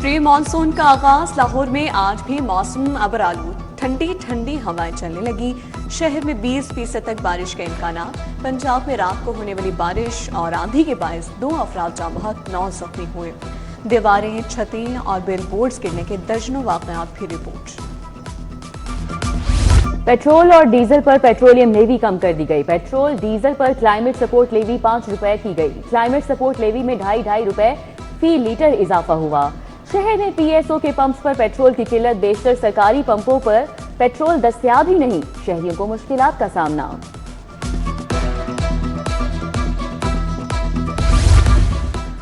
Pre monsoon का आगाज लाहौर में आज भी मौसम अबरालूद, ठंडी ठंडी हवाएं चलने लगी। शहर में 20% तक बारिश के इम्कानात। पंजाब में रात को होने वाली बारिश और आंधी के बायस 2 अफराद जाँ बहक, 9 जख्मी हुए। दीवारें, छतें और बिल बोर्ड्स गिरने के दर्जनों वाकयात भी रिपोर्ट। पेट्रोल और डीजल पर पेट्रोलियम लेवी कम कर दी गई। पेट्रोल डीजल पर क्लाइमेट सपोर्ट लेवी 5 रुपए की गई। क्लाइमेट सपोर्ट लेवी में 2.5 रुपए फी लीटर इजाफा हुआ। शहर में पीएसओ के पंप्स पर पेट्रोल की किल्लत, बेशतर सरकारी पंपों पर पेट्रोल दस्तयाब ही नहीं, शहरियों को मुश्किलात का सामना।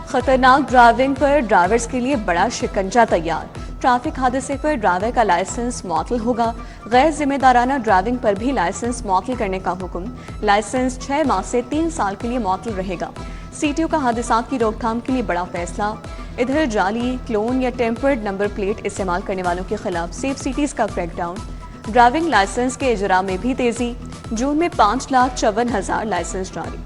खतरनाक ड्राइविंग पर ड्राइवर्स के लिए बड़ा शिकंजा तैयार। ट्रैफिक हादसे पर ड्राइवर का लाइसेंस मुअत्तल होगा। गैर जिम्मेदाराना ड्राइविंग पर भी लाइसेंस मुअत्तल करने का हुक्म। लाइसेंस 6 माह से 3 साल के लिए मुअत्तल रहेगा। सीटीओ का हादसात की रोकथाम के लिए बड़ा फैसला। इधर जाली, क्लोन या टेम्पर्ड नंबर प्लेट इस्तेमाल करने वालों के खिलाफ सेफ सिटीज का क्रैकडाउन। ड्राइविंग लाइसेंस के इजरा में भी तेजी। जून में 5,54,000 लाइसेंस जारी।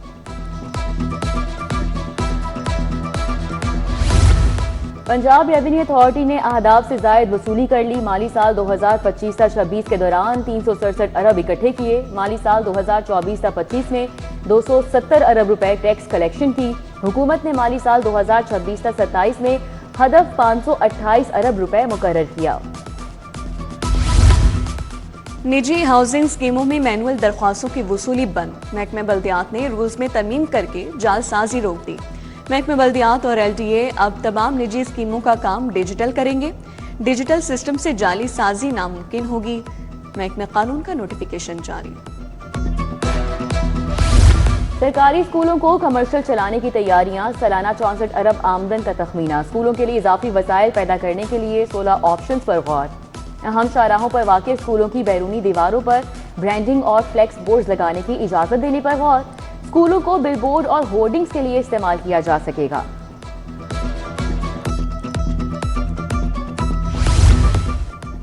पंजाब रेवेन्यू अथॉरिटी ने अहदाफ से जायद वसूली कर ली। माली साल 2025-26 के दौरान 367 अरब इकट्ठे किए। माली साल 2024-25 में 270 अरब रुपए टैक्स कलेक्शन की। हुकूमत ने माली साल 2026-27 में हदफ 528 अरब रुपए मुकर्रर किया। निजी हाउसिंग स्कीमों में मैनुअल दरख्वास्तों की वसूली बंद। महकमे बल्दियात ने रूल्स में तरमीम करके जालसाजी रोक दी। महकमे बल्दियात और एलडीए अब तमाम निजी स्कीमों का काम डिजिटल करेंगे। डिजिटल सिस्टम से जाली साजी नामुमकिन होगी। महकमे कानून का नोटिफिकेशन जारी। सरकारी स्कूलों को कमर्शियल चलाने की तैयारियां। सालाना 64 अरब आमदन का तखमीना। स्कूलों के लिए इजाफी वसाइल पैदा करने के लिए 16 ऑप्शन पर गौर। अहम शाहराहों पर वाक़ई स्कूलों की बैरूनी दीवारों पर ब्रांडिंग और फ्लेक्स बोर्ड लगाने की इजाजत देने पर गौर। स्कूलों को बिलबोर्ड और होर्डिंग्स के लिए इस्तेमाल किया जा सकेगा।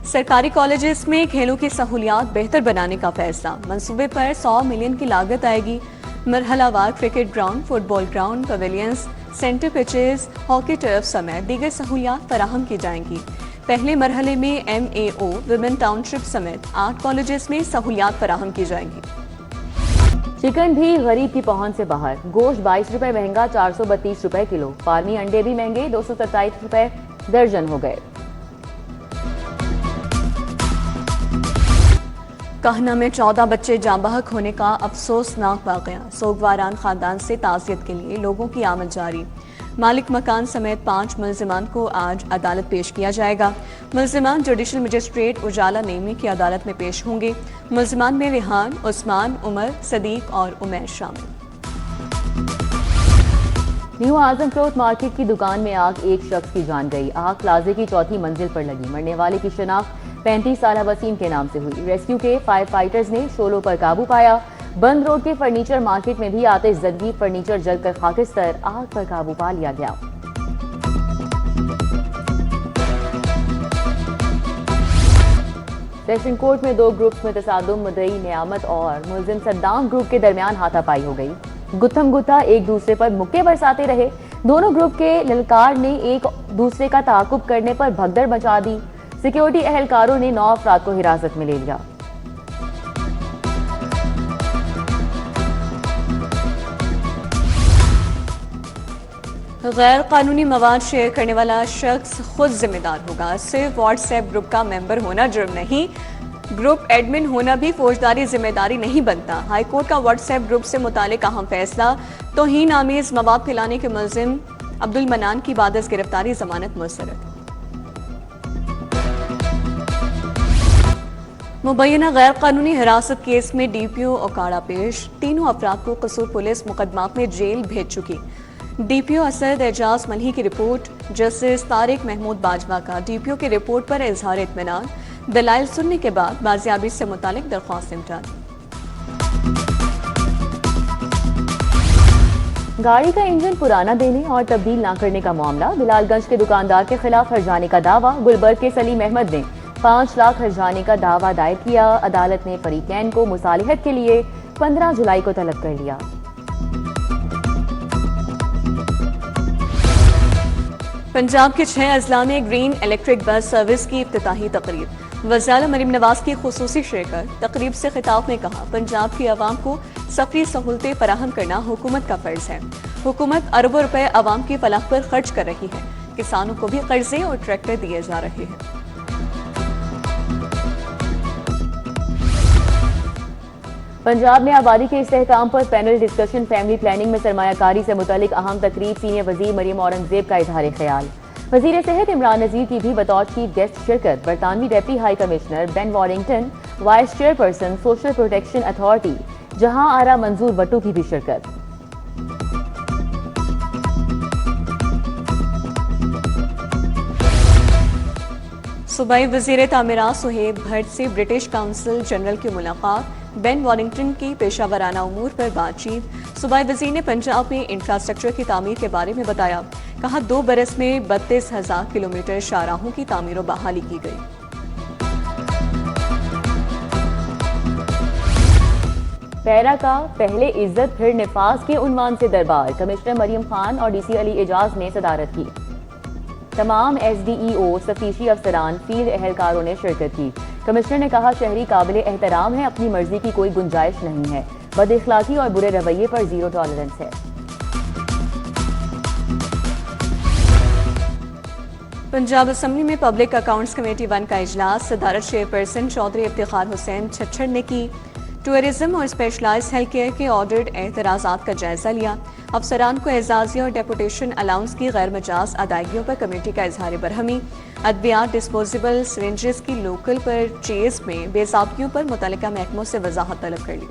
सरकारी कॉलेजेस में खेलों की सहूलियात बेहतर बनाने का फैसला। मंसूबे पर 100 मिलियन की लागत आएगी। मरहलावार cricket ground, football ground, pavilions, centre pitches, hockey turf समेत दीगर सहूलियात फराहम की जाएंगी। पहले मरहले में MAO, विमेन टाउनशिप समेत 8 कॉलेजेस में सहूलियात फराहम की जाएंगी। चिकन भी गरीब की पहुंच से बाहर। गोश्त 22 रुपए महंगा, 432 रुपए किलो। फार्मी अंडे भी महंगे, 227 रुपए दर्जन हो गए। कहना में 14 बच्चे जाँ बहक होने का अफसोसनाक वाकया। सोगवारान खानदान से ताज़ियत के लिए लोगों की आमद जारी। मालिक मकान समेत 5 मुल्जिमान को आज अदालत पेश किया जाएगा। मुल्जिमान जुडिशल मजिस्ट्रेट उजाला नेमी की अदालत में पेश होंगे। मुल्जिमान में रिहान, उस्मान, उमर, सदीक और उमैर शामिल। न्यू आजम क्लॉथ मार्केट की दुकान में आग, एक शख्स की जान गई। आग प्लाजे की 4थी मंजिल पर लगी। मरने वाले की शनाख्त 35 साल वसीम के नाम से हुई। रेस्क्यू के फायर फाइटर्स ने शोलों पर काबू पाया। बंद रोड के फर्नीचर मार्केट में भी आतिश ज़दगी, फर्नीचर जलकर खाकिस्तर, आग पर काबू पा लिया गया। सेशन कोर्ट में 2 ग्रुप्स में तसादुम, मुद्दई नियामत और मुल्जिम सद्दाम ग्रुप के दरमियान हाथापाई हो गई। गुत्थम गुत्था एक दूसरे पर मुक्के बरसाते रहे। दोनों ग्रुप के ललकार ने एक दूसरे का ताकुब करने पर भगदड़ मचा दी। सिक्योरिटी एहलकारों ने 9 अफराद को हिरासत में ले लिया। गैर कानूनी मवाद शेयर करने वाला शख्स खुद जिम्मेदार होगा। सिर्फ व्हाट्सएप ग्रुप का मेंबर होना जुर्म नहीं, ग्रुप एडमिन होना भी फौजदारी जिम्मेदारी नहीं बनता। हाईकोर्ट का व्हाट्सएप ग्रुप से मुतालिक अहम फैसला। तौहीन आमेज मवाद फैलाने के मुल्जिम अब्दुल मनान की बाद गिरफ्तारी जमानत मुस्तरद। मुबैना गैर कानूनी हिरासत केस में DPO ओकाड़ा पेश। तीनों अफराद को कसूर पुलिस मुकदमात में जेल भेज चुकी। DPO असद एजाज मल्ही की रिपोर्ट। जस्टिस तारिक महमूद बाजवा का DPO की रिपोर्ट पर इजहार इत्मीनान। दलाइल सुनने के बाद बाजियाबी से मुतालिक दरख्वास्त निपटा दी। गाड़ी का इंजन पुराना देने और तब्दील न करने का मामला। बिलालगंज के दुकानदार के खिलाफ हर्जाने का दावा। गुलबर्ग के सलीम अहमद ने 5 लाख हर्जाने का दावा दायर किया। अदालत ने फरीकैन को मुसालिहत के लिए 15 जुलाई को तलब कर लिया। पंजाब के 6 अजला में ग्रीन इलेक्ट्रिक बस सर्विस की इफ्तिताही तकरीब। वज़ीर मरीम नवाज की खुसूसी शिरकत। तकरीब से खिताब में कहा, पंजाब की आवाम को सफरी सहूलतें फराहम करना हुकूमत का फर्ज है। हुकूमत अरबों रुपए आवाम की फलाह पर खर्च कर रही है। किसानों को भी कर्जे और ट्रैक्टर दिए जा रहे हैं। पंजाब में आबादी के इस्तेहकाम पर पैनल डिस्कशन। फैमिली प्लानिंग में सरमायाकारी से मुतालिक अहम तकरीब। सीनियर वजीर मरियम औरंगजेब का इजहार ख्याल। वजीर सेहत इमरान नजीर की भी बतौर चीफ गेस्ट शिरकत। बरतानवी deputy high commissioner Ben Warrington, vice chairperson social protection authority Jahan Ara मंजूर बट्टू की भी शिरकत। सूबाई वजीर तामीरात सुहेब भट्ट से ब्रिटिश काउंसिल जनरल की मुलाकात। बेन वॉरिंगटन की पेशावराना उमूर पर बातचीत। सूबाई वजीर ने पंजाब में इंफ्रास्ट्रक्चर की तामीर के बारे में बताया। कहा, 2 बरस में 32,000 किलोमीटर शाहराहों की तामीर और बहाली की गई। पैरा का पहले इज्जत फिर निफाज के उन्वान से दरबार। कमिश्नर मरियम खान और डीसी अली एजाज ने सदारत की। तमाम SDEO, सफीशी अफसरान, फील्ड एहलकारों ने शिरकत की। कमिश्नर ने कहा, शहरी काबिल एहतराम है, अपनी मर्जी की कोई गुंजाइश नहीं है। बदइखलाकी और बुरे रवैये पर जीरो टॉलरेंस है। पंजाब असम्बली में पब्लिक अकाउंट्स कमेटी 1 का इजलास। सदारत चेयरपर्सन चौधरी इफ्तिखार हुसैन छच्छड़ ने की। टूरिज्म और स्पेशलाइज्ड हेल्थ केयर के ऑडिट एतराज़ात का जायजा लिया। अफसरान को एजाजी और डेपुटेशन अलाउंस की गैर मजाज अदायगियों पर कमेटी का इजहार बरहमी। अद्वियात डिस्पोजेबल सिरिंजेस की लोकल परचेज में बेसाबगियों पर मुतल्लिका महकमों से वजाहत तलब कर ली।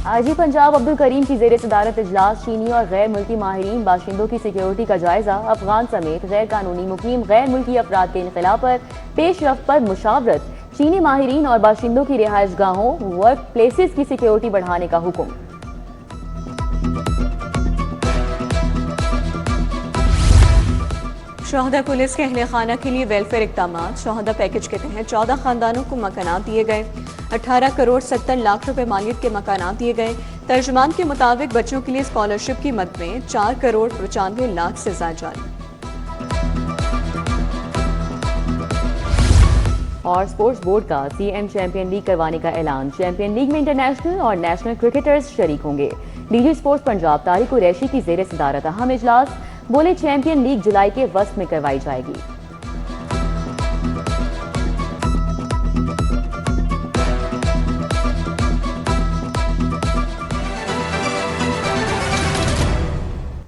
आईजी पंजाब अब्दुल करीम की जेर सदारत इजलास। चीनी और गैर मुल्की माहिरीन बाशिंदों की सिक्योरिटी का जायजा। अफगान समेत गैर कानूनी मुकीम गैर मुल्की अफराद के इनखला पर पेशरफ्त पर मुशावरत। चीनी माहिरीन और बाशिंदों की रिहाइश गाहों, वर्क प्लेसेस की सिक्योरिटी बढ़ाने का हुक्म। शोहदा पुलिस के अहले खाना के लिए वेलफेयर इकदाम। शोहदा पैकेज के तहत 14 खानदानों को मकानात दिए गए। 18 करोड़ 70 लाख रुपए मालियत के मकानात दिए गए। तर्जुमान के मुताबिक बच्चों के लिए स्कॉलरशिप की मद में 4 करोड़ 95 लाख से ज्यादा जारी। और स्पोर्ट्स बोर्ड का CM चैंपियन लीग करवाने का ऐलान। चैंपियन लीग में इंटरनेशनल और नेशनल क्रिकेटर्स शरीक होंगे। डीजी स्पोर्ट्स पंजाब तारिक कुरैशी की जेर सदारत अहम इजलास। बोले, चैंपियन लीग जुलाई के वस्त में करवाई जाएगी।